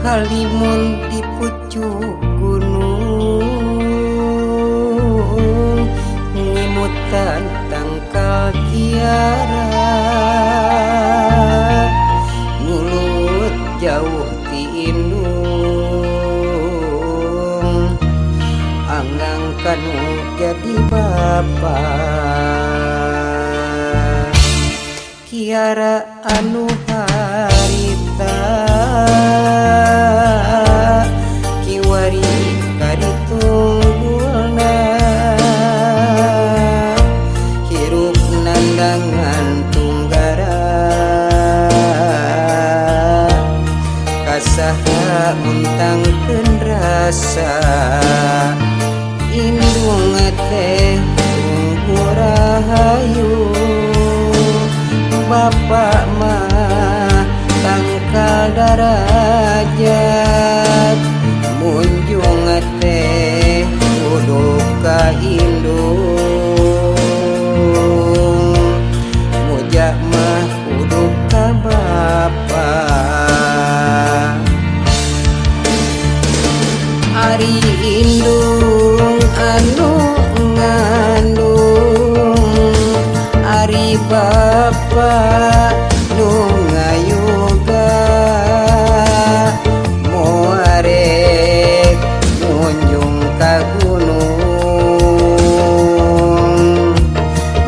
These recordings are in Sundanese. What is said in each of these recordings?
Halimun di pucuk gunung ngimutan tangkal kiara mulut jauh ti indung anggang kanu jadi bapa kiara anu harita kiwari kaditunggulna hirup nandangan tunggara kasaha muntangkeun rasa indung teh tunggu rahayu bapak mah tangkal darajat munjung teh kudu ka indung muja mah kudu ka bapak ari indung anu ngandung ari bapak nu ngayuga moarek munjung ka gunung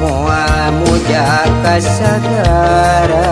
moal muja ka sagara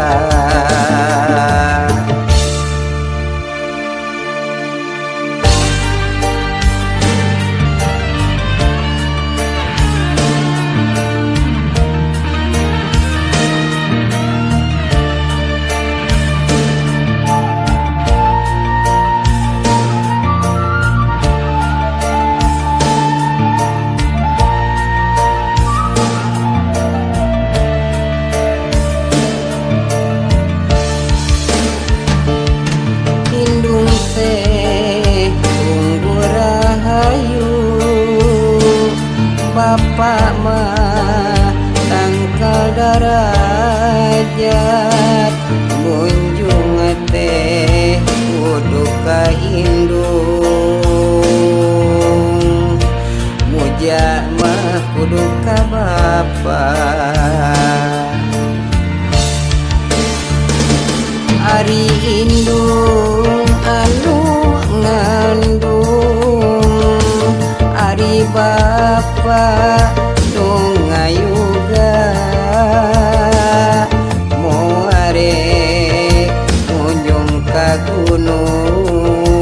bapak mah tangkal darajat munjung teh kudu ka indung muja mah kudu ka bapak ari indung anu ngandung ari bapak nu ngayuga moarek munjung ka gunung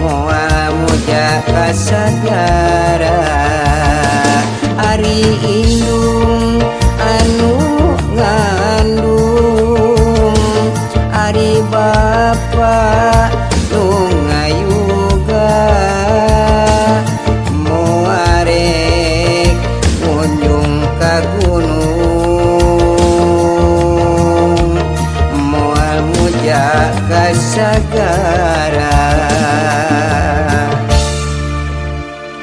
moal muja ka sagara ari indung anu ngandung ari bapak nu ngayuga moarek munjung ka gunung moal muja ka sagara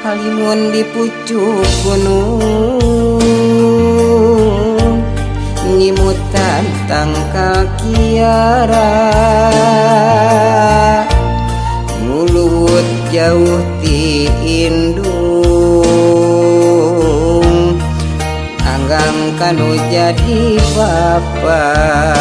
halimun di pucuk gunung ngimutan tangkal kiara mulut jauh ti indung anggang kanu jadi bapak